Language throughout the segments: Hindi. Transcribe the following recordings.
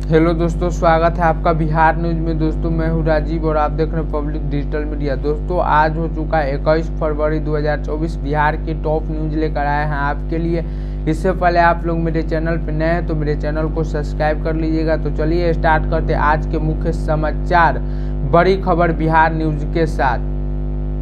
हेलो दोस्तों, स्वागत है आपका बिहार न्यूज में। दोस्तों मैं हूं राजीव और आप देख रहे हैं पब्लिक डिजिटल मीडिया। दोस्तों आज हो चुका है 21 फरवरी 2024। बिहार की टॉप न्यूज लेकर आए हैं आपके लिए। इससे पहले आप लोग मेरे चैनल पर नए हैं तो मेरे चैनल को सब्सक्राइब कर लीजिएगा। तो चलिए स्टार्ट करते हैं आज के मुख्य समाचार। बड़ी खबर बिहार न्यूज के साथ।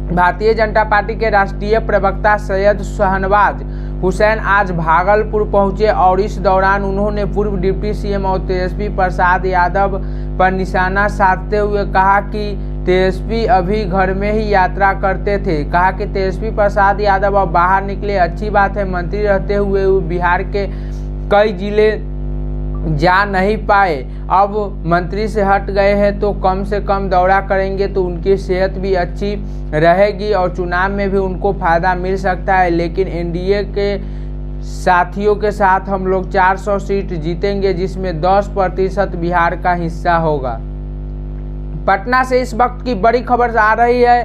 भारतीय जनता पार्टी के राष्ट्रीय प्रवक्ता सैयद शाहनवाज हुसैन आज भागलपुर पहुंचे और इस दौरान उन्होंने पूर्व डिप्टी सीएम और तेजस्वी प्रसाद यादव पर निशाना साधते हुए कहा कि तेजस्वी अभी घर में ही यात्रा करते थे। कहा कि तेजस्वी प्रसाद यादव अब बाहर निकले, अच्छी बात है। मंत्री रहते हुए बिहार के कई जिले जा नहीं पाए, अब मंत्री से हट गए हैं तो कम से कम दौरा करेंगे तो उनकी सेहत भी अच्छी रहेगी और चुनाव में भी उनको फायदा मिल सकता है। लेकिन एनडीए के साथियों के साथ हम लोग 400 सीट जीतेंगे, जिसमें 10% बिहार का हिस्सा होगा। पटना से इस वक्त की बड़ी खबर आ रही है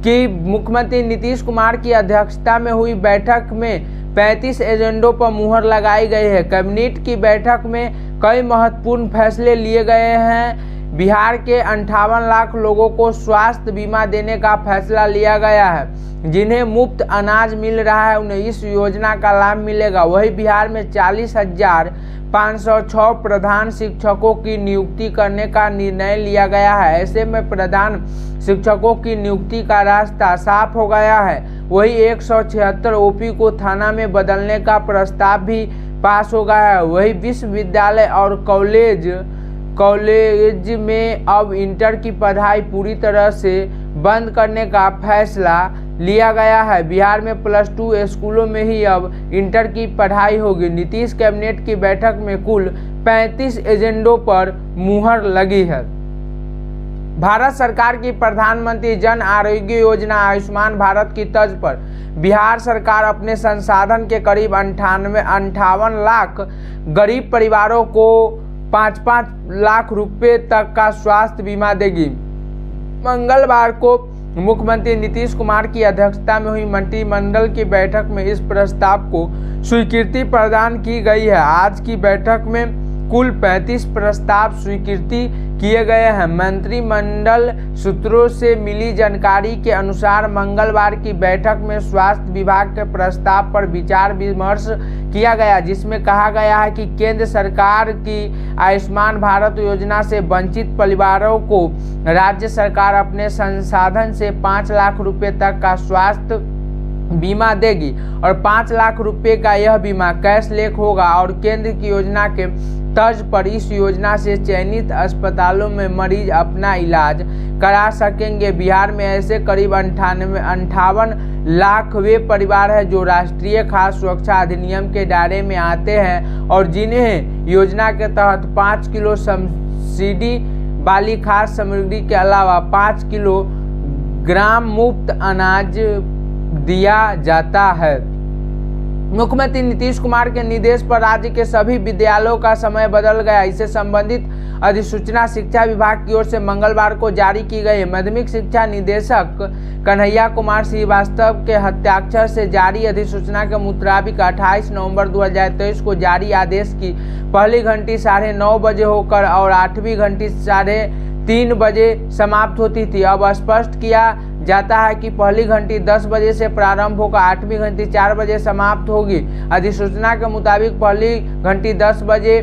कि मुख्यमंत्री नीतीश कुमार की अध्यक्षता में हुई बैठक में 35 एजेंडों पर मुहर लगाई गई है। कैबिनेट की बैठक में कई महत्वपूर्ण फैसले लिए गए हैं। बिहार के 58 लाख लोगों को स्वास्थ्य बीमा देने का फैसला लिया गया है। जिन्हें मुफ्त अनाज मिल रहा है उन्हें इस योजना का लाभ मिलेगा। वही बिहार में 40,506 प्रधान शिक्षकों की नियुक्ति करने का निर्णय लिया गया है। ऐसे में प्रधान शिक्षकों की नियुक्ति का रास्ता साफ हो गया है। वही 176 ओपी को थाना में बदलने का प्रस्ताव भी पास हो गया है। वही विश्वविद्यालय और कॉलेज में अब इंटर की पढ़ाई पूरी तरह से बंद करने का फैसला लिया गया है। बिहार में +2 स्कूलों में ही अब इंटर की पढ़ाई होगी। नीतीश कैबिनेट की बैठक में कुल 35 एजेंडों पर मुहर लगी है। भारत सरकार की प्रधानमंत्री जन आरोग्य योजना आयुष्मान भारत की तर्ज पर बिहार सरकार अपने संसाधन के करीब 58 लाख गरीब परिवारों को 5-5 लाख रुपए तक का स्वास्थ्य बीमा देगी। मंगलवार को मुख्यमंत्री नीतीश कुमार की अध्यक्षता में हुई मंत्रिमंडल की बैठक में इस प्रस्ताव को स्वीकृति प्रदान की गई है। आज की बैठक में कुल 35 प्रस्ताव स्वीकृति किए गए हैं। मंत्रिमंडल सूत्रों से मिली जानकारी के अनुसार मंगलवार की बैठक में स्वास्थ्य विभाग के प्रस्ताव पर विचार विमर्श किया गया, जिसमें कहा गया है कि केंद्र सरकार की आयुष्मान भारत योजना से वंचित परिवारों को राज्य सरकार अपने संसाधन से 5 लाख रुपए तक का स्वास्थ्य बीमा देगी और 5 लाख रुपए का यह बीमा कैशलेस होगा और केंद्र की योजना के तर्ज पर इस योजना से चयनित अस्पतालों में मरीज अपना इलाज करा सकेंगे। बिहार में ऐसे करीब 58 लाख वे परिवार हैं जो राष्ट्रीय खाद्य सुरक्षा अधिनियम के दायरे में आते हैं और जिन्हें योजना के तहत 5 किलो सब्सिडी वाली खाद्य सामग्री के अलावा 5 किलोग्राम मुफ्त अनाज दिया जाता है। मुख्यमंत्री नीतीश कुमार के निर्देश पर राज्य के सभी विद्यालयों का समय बदल गया। इससे संबंधित अधिसूचना शिक्षा विभाग की ओर से मंगलवार को जारी की गई। माध्यमिक शिक्षा निदेशक कन्हैया कुमार श्रीवास्तव के हस्ताक्षर से जारी अधिसूचना के मुताबिक 28 नवंबर 2023 को जारी आदेश की पहली घंटी 9:30 बजे होकर और 8वीं घंटी 3:30 बजे समाप्त होती थी। अब स्पष्ट किया जाता है कि पहली घंटी 10 बजे से प्रारंभ होकर 8वीं घंटी 4 बजे समाप्त होगी। अधिसूचना के मुताबिक पहली घंटी 10 बजे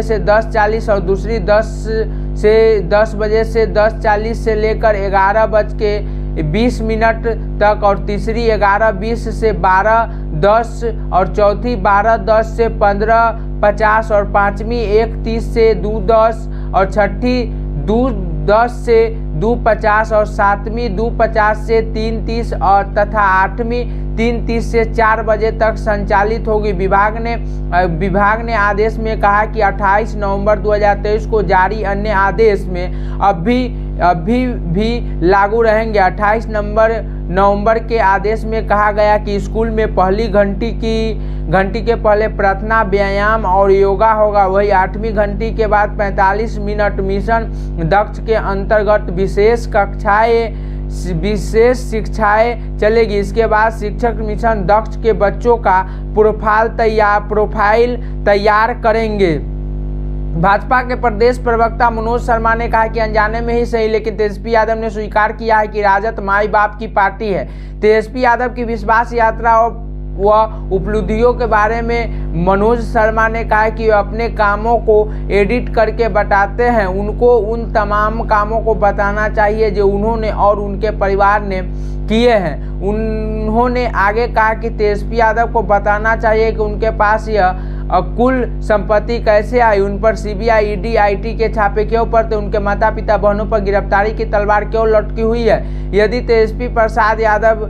से 10:40 और दूसरी 10 बजे से 10:40 से लेकर 11:20 तक और तीसरी 11:20 से 12:10 और चौथी 12:10 से 15:50 और पांचवी 1:30 से 2:10 और छठी 2:10 से 2:50 और सातवीं 2:50 से 3:30 और तथा आठवीं 3:30 से 4 बजे तक संचालित होगी। विभाग ने आदेश में कहा कि 28 नवंबर 2023 को जारी अन्य आदेश में अभी भी लागू रहेंगे। 28 नवंबर के आदेश में कहा गया कि स्कूल में पहली घंटी के पहले प्रार्थना, व्यायाम और योगा होगा। वही 8वीं घंटी के बाद 45 मिनट मिशन दक्ष के अंतर्गत विशेष शिक्षाएं चलेगी। इसके बाद शिक्षक मिशन दक्ष के बच्चों का प्रोफाइल तैयार करेंगे। भाजपा के प्रदेश प्रवक्ता मनोज शर्मा ने कहा कि अनजाने में ही सही लेकिन तेजस्वी यादव ने स्वीकार किया है कि राजद माई बाप की पार्टी है। तेजस्वी यादव की विश्वास यात्रा और वह उपलब्धियों के बारे में मनोज शर्मा ने कहा कि वे अपने कामों को एडिट करके बताते हैं। उनको उन तमाम कामों को बताना चाहिए जो उन्होंने और उनके परिवार ने किए हैं। उन्होंने आगे कहा कि तेजस्वी यादव को बताना चाहिए कि उनके पास यह कुल संपत्ति कैसे आई, उन पर सीबीआई, ईडी, आईटी के छापे क्यों पड़ते, उनके माता पिता बहनों पर गिरफ्तारी की तलवार क्यों लटकी हुई है। यदि तेजस्वी प्रसाद यादव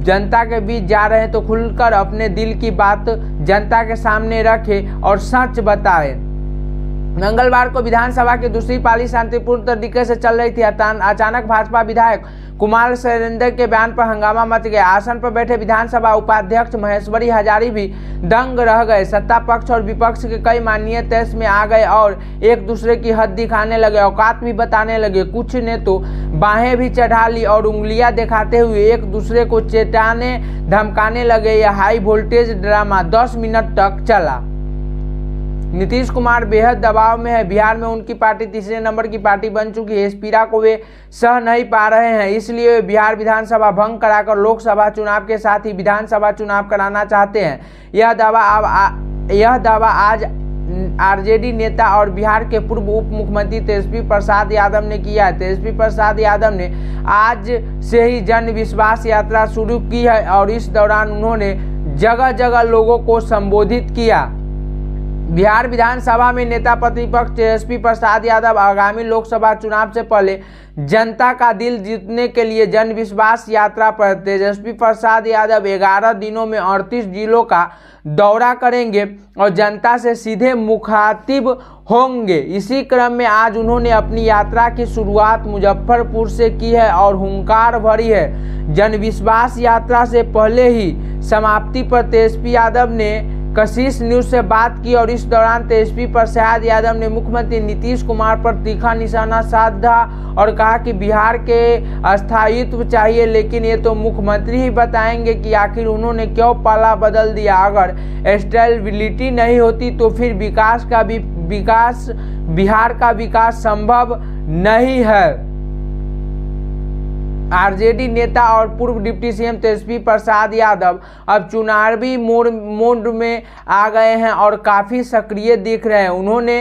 जनता के बीच जा रहे हैं तो खुलकर अपने दिल की बात जनता के सामने रखे और सच बताए। मंगलवार को विधानसभा की दूसरी पाली शांतिपूर्ण तरीके से चल रही थी। अचानक भाजपा विधायक कुमार सरेंद्र के बयान पर हंगामा मच गया। आसन पर बैठे विधानसभा उपाध्यक्ष महेश्वरी हजारी भी दंग रह गए। सत्ता पक्ष और विपक्ष के कई माननीय तैश में आ गए और एक दूसरे की हद दिखाने लगे, औकात भी बताने लगे। कुछ ने तो बाहें भी चढ़ा ली और उंगलियां दिखाते हुए एक दूसरे को चेताने धमकाने लगे। यह हाई वोल्टेज ड्रामा 10 मिनट तक चला। नीतीश कुमार बेहद दबाव में है। बिहार में उनकी पार्टी तीसरे नंबर की पार्टी बन चुकी है। इस पीड़ा को वे सह नहीं पा रहे हैं, इसलिए वे बिहार विधानसभा भंग कराकर लोकसभा चुनाव के साथ ही विधानसभा चुनाव कराना चाहते हैं। यह दावा आज आरजेडी नेता और बिहार के पूर्व उप मुख्यमंत्री तेजस्वी प्रसाद यादव ने किया है। तेजस्वी प्रसाद यादव ने आज से ही जन विश्वास यात्रा शुरू की है और इस दौरान उन्होंने जगह जगह लोगों को संबोधित किया। बिहार विधानसभा में नेता प्रतिपक्ष तेजस्वी प्रसाद यादव आगामी लोकसभा चुनाव से पहले जनता का दिल जीतने के लिए जन विश्वास यात्रा पर तेजस्वी प्रसाद यादव 11 दिनों में 38 जिलों का दौरा करेंगे और जनता से सीधे मुखातिब होंगे। इसी क्रम में आज उन्होंने अपनी यात्रा की शुरुआत मुजफ्फरपुर से की है और हुंकार भरी है। जन विश्वास यात्रा से पहले ही समाप्ति पर तेजस्वी यादव ने कशिश न्यूज से बात की और इस दौरान तेजस्वी प्रसाद यादव ने मुख्यमंत्री नीतीश कुमार पर तीखा निशाना साधा और कहा कि बिहार के स्थायित्व चाहिए, लेकिन ये तो मुख्यमंत्री ही बताएंगे कि आखिर उन्होंने क्यों पाला बदल दिया। अगर स्टेबिलिटी नहीं होती तो फिर बिहार का विकास संभव नहीं है। आरजेडी नेता और पूर्व डिप्टी सीएम तेजस्वी प्रसाद यादव अब चुनावी मोड में आ गए हैं और काफी सक्रिय दिख रहे हैं। उन्होंने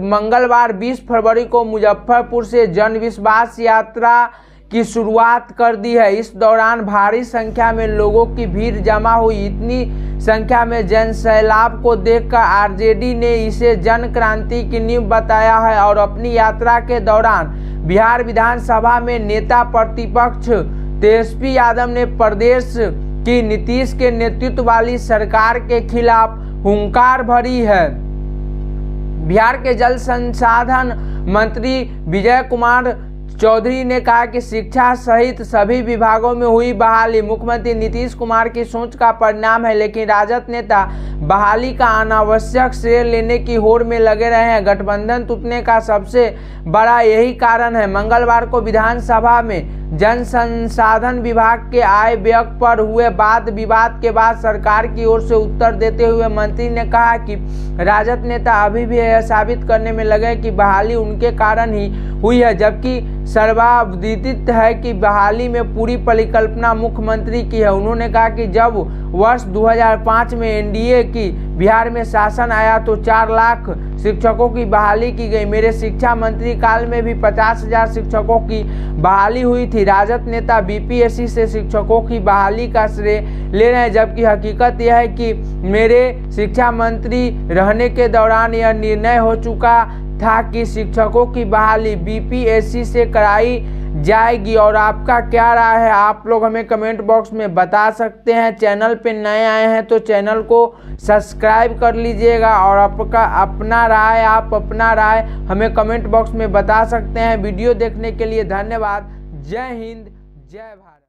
मंगलवार 20 फरवरी को मुजफ्फरपुर से जन विश्वास यात्रा की शुरुआत कर दी है। इस दौरान भारी संख्या में लोगों की भीड़ जमा हुई। इतनी संख्या में जन सैलाब को देखकर आरजेडी ने इसे जन क्रांति की नींव बताया है और अपनी यात्रा के दौरान बिहार विधानसभा में नेता प्रतिपक्ष तेजस्वी यादव ने प्रदेश की नीतीश के नेतृत्व वाली सरकार के खिलाफ हुंकार भरी है। बिहार के जल संसाधन मंत्री विजय कुमार चौधरी ने कहा कि शिक्षा सहित सभी विभागों में हुई बहाली मुख्यमंत्री नीतीश कुमार की सोच का परिणाम है, लेकिन राजद नेता बहाली का अनावश्यक श्रेय लेने की होड़ में लगे रहे हैं। गठबंधन टूटने का सबसे बड़ा यही कारण है। मंगलवार को विधानसभा में जन संसाधन विभाग के आय व्यय पर हुए वाद विवाद के बाद सरकार की ओर से उत्तर देते हुए मंत्री ने कहा कि राजद नेता अभी भी यह साबित करने में लगे कि बहाली उनके कारण ही हुई है, जबकि सर्वविदित है कि बहाली में पूरी परिकल्पना मुख्यमंत्री की है। उन्होंने कहा कि जब वर्ष 2005 में एनडीए की बिहार में शासन आया तो 4 लाख शिक्षकों की बहाली की गई। मेरे शिक्षा मंत्री काल में भी 50,000 शिक्षकों की बहाली हुई थी। राजद नेता बीपीएससी से शिक्षकों की बहाली का श्रेय ले रहे हैं, जबकि हकीकत यह है कि मेरे शिक्षा मंत्री रहने के दौरान यह निर्णय हो चुका था कि शिक्षकों की बहाली बीपीएससी से कराई जाएगी। और आपका क्या राय है आप लोग हमें कमेंट बॉक्स में बता सकते हैं। चैनल पे नए आए हैं तो चैनल को सब्सक्राइब कर लीजिएगा और आप अपना राय हमें कमेंट बॉक्स में बता सकते हैं। वीडियो देखने के लिए धन्यवाद। जय हिंद, जय भारत।